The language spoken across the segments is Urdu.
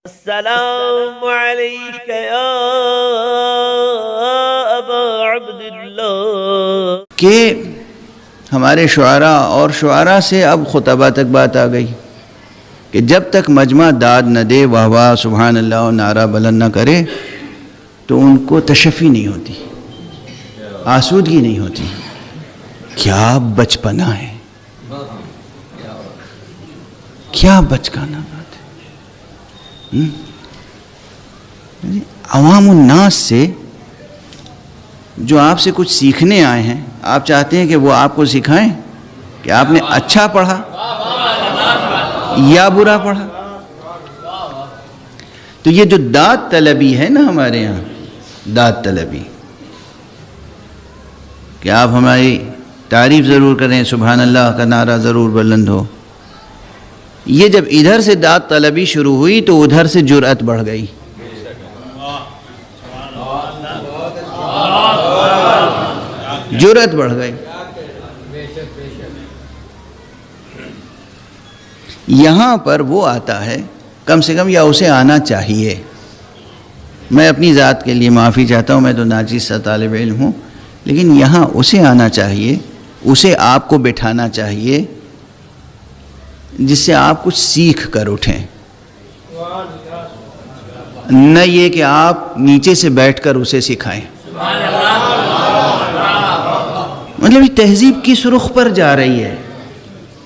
السلام علیک یا ابا عبداللہ کہ ہمارے شعراء اور شعراء سے اب خطبہ تک بات آ گئی کہ جب تک مجمع داد نہ دے واہ واہ سبحان اللہ نعرہ بلند نہ کرے تو ان کو تشفی نہیں ہوتی، آسودگی نہیں ہوتی۔ کیا بچپنا ہے، کیا بچکانا بات ہے۔ عوام الناس سے جو آپ سے کچھ سیکھنے آئے ہیں، آپ چاہتے ہیں کہ وہ آپ کو سکھائیں کہ آپ نے اچھا پڑھا یا برا پڑھا۔ تو یہ جو داد طلبی ہے نا ہمارے یہاں، داد طلبی کہ آپ ہماری تعریف ضرور کریں، سبحان اللہ کا نعرہ ضرور بلند ہو، یہ جب ادھر سے داد طلبی شروع ہوئی تو ادھر سے جرأت بڑھ گئی۔ جرأت بڑھ گئی۔ یہاں پر وہ آتا ہے کم سے کم، یا اسے آنا چاہیے۔ میں اپنی ذات کے لیے معافی چاہتا ہوں، میں تو ناچیز سا طالب علم ہوں، لیکن یہاں اسے آنا چاہیے، اسے آپ کو بٹھانا چاہیے جس سے آپ کچھ سیکھ کر اٹھیں، نہ یہ کہ آپ نیچے سے بیٹھ کر اسے سکھائیں۔ مطلب یہ تہذیب کس رخ پر جا رہی ہے،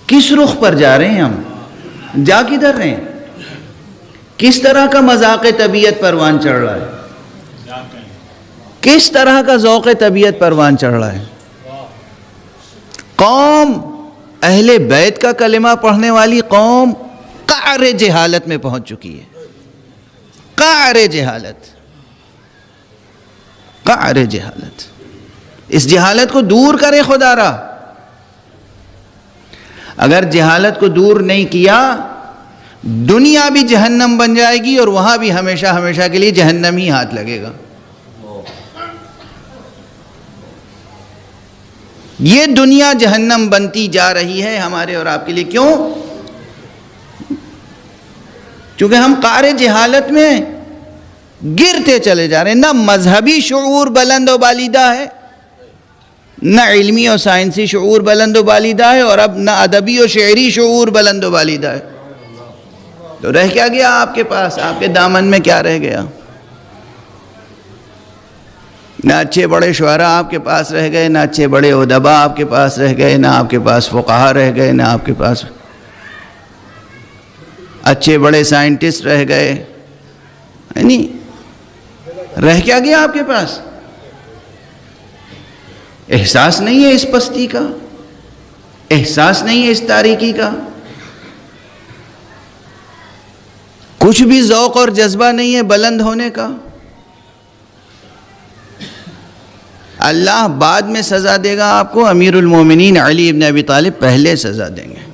کس رخ پر جا رہے ہیں ہم، جا کدھر رہے ہیں؟ کس طرح کا مذاق طبیعت پروان چڑھ رہا ہے، کس طرح کا ذوق طبیعت پروان چڑھ رہا ہے۔ قوم اہل بیت کا کلمہ پڑھنے والی قوم قعر جہالت میں پہنچ چکی ہے، قعر جہالت، قعر جہالت۔ اس جہالت کو دور کرے خدا را۔ اگر جہالت کو دور نہیں کیا، دنیا بھی جہنم بن جائے گی اور وہاں بھی ہمیشہ ہمیشہ کے لیے جہنم ہی ہاتھ لگے گا۔ یہ دنیا جہنم بنتی جا رہی ہے ہمارے اور آپ کے لیے۔ کیوں؟ چونکہ ہم قعر جہالت میں گرتے چلے جا رہے ہیں۔ نہ مذہبی شعور بلند و بالیدہ ہے، نہ علمی اور سائنسی شعور بلند و بالیدہ ہے، اور اب نہ ادبی و شعری شعور بلند و بالیدہ ہے۔ تو رہ کیا گیا آپ کے پاس؟ آپ کے دامن میں کیا رہ گیا؟ نہ اچھے بڑے شعراء آپ کے پاس رہ گئے، نہ اچھے بڑے ادباء آپ کے پاس رہ گئے، نہ آپ کے پاس فقہاء رہ گئے، نہ آپ کے پاس اچھے بڑے سائنٹسٹ رہ گئے، یعنی رہ کیا گیا آپ کے پاس؟ احساس نہیں ہے اس پستی کا، احساس نہیں ہے اس تاریکی کا، کچھ بھی ذوق اور جذبہ نہیں ہے بلند ہونے کا۔ اللہ بعد میں سزا دے گا آپ کو، امیر المومنین علی ابن ابی طالب پہلے سزا دیں گے۔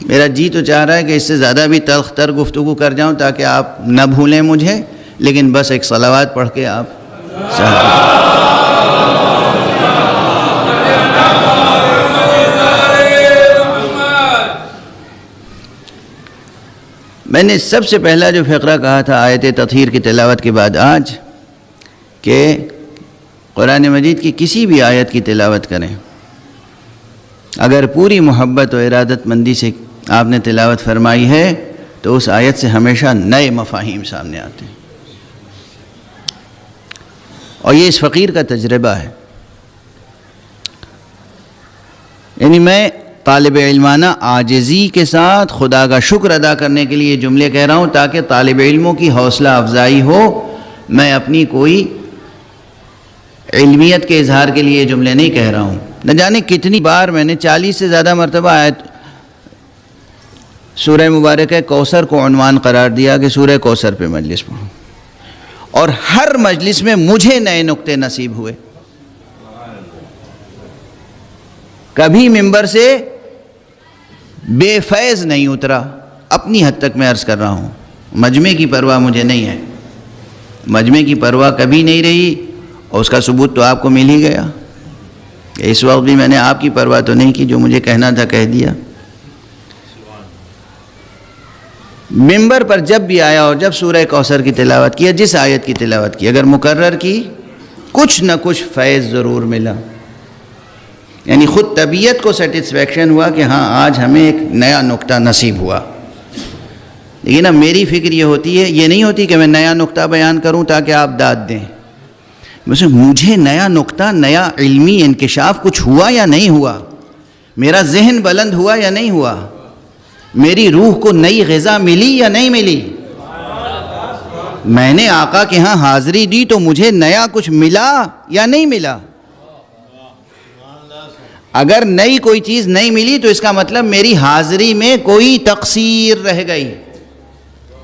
میرا جی تو چاہ رہا ہے کہ اس سے زیادہ بھی تلخ تر گفتگو کر جاؤں تاکہ آپ نہ بھولیں مجھے، لیکن بس ایک صلوات پڑھ کے آپ میں نے سب سے پہلا جو فقرہ کہا تھا آیت تطہیر کی تلاوت کے بعد آج، کہ قرآن مجید کی کسی بھی آیت کی تلاوت کریں، اگر پوری محبت و ارادت مندی سے آپ نے تلاوت فرمائی ہے تو اس آیت سے ہمیشہ نئے مفاہیم سامنے آتے ہیں، اور یہ اس فقیر کا تجربہ ہے۔ یعنی میں طالب علمانہ عاجزی کے ساتھ خدا کا شکر ادا کرنے کے لیے جملے کہہ رہا ہوں تاکہ طالب علموں کی حوصلہ افزائی ہو۔ میں اپنی کوئی علمیت کے اظہار کے لیے جملے نہیں کہہ رہا ہوں۔ نہ جانے کتنی بار میں نے 40 سے زیادہ مرتبہ آیت سورہ مبارکہ کوثر کو عنوان قرار دیا کہ سورہ کوثر پہ مجلس پڑھوں، اور ہر مجلس میں مجھے نئے نقطے نصیب ہوئے۔ کبھی ممبر سے بے فیض نہیں اترا، اپنی حد تک میں عرض کر رہا ہوں۔ مجمع کی پرواہ مجھے نہیں ہے، مجمع کی پرواہ کبھی نہیں رہی، اور اس کا ثبوت تو آپ کو مل ہی گیا۔ کہ اس وقت بھی میں نے آپ کی پرواہ تو نہیں کی، جو مجھے کہنا تھا کہہ دیا۔ منبر پر جب بھی آیا اور جب سورہ کوثر کی تلاوت کی، جس آیت کی تلاوت کی، اگر مکرر کی کچھ نہ کچھ فیض ضرور ملا، یعنی خود طبیعت کو سیٹسفیکشن ہوا کہ ہاں آج ہمیں ایک نیا نقطہ نصیب ہوا۔ لیکن اب میری فکر یہ ہوتی ہے، یہ نہیں ہوتی کہ میں نیا نقطہ بیان کروں تاکہ آپ داد دیں، ویسے مجھے نیا نقطہ، نیا علمی انکشاف کچھ ہوا یا نہیں ہوا، میرا ذہن بلند ہوا یا نہیں ہوا، میری روح کو نئی غذا ملی یا نہیں ملی، میں نے آقا کے ہاں حاضری دی تو مجھے نیا کچھ ملا یا نہیں ملا۔ اگر نئی کوئی چیز نہیں ملی تو اس کا مطلب میری حاضری میں کوئی تقصیر رہ گئی،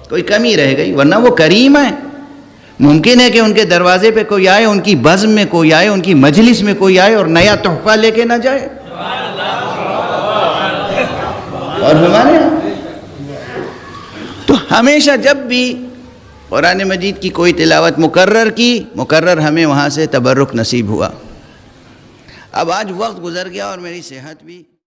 کوئی کمی رہ گئی، ورنہ وہ کریم ہے۔ ممکن ہے کہ ان کے دروازے پہ کوئی آئے، ان کی بزم میں کوئی آئے، ان کی مجلس میں کوئی آئے اور نیا تحفہ لے کے نہ جائے، اور ہمارے تو ہمیشہ جب بھی قرآن مجید کی کوئی تلاوت مقرر ہمیں وہاں سے تبرک نصیب ہوا۔ اب آج وقت گزر گیا اور میری صحت بھی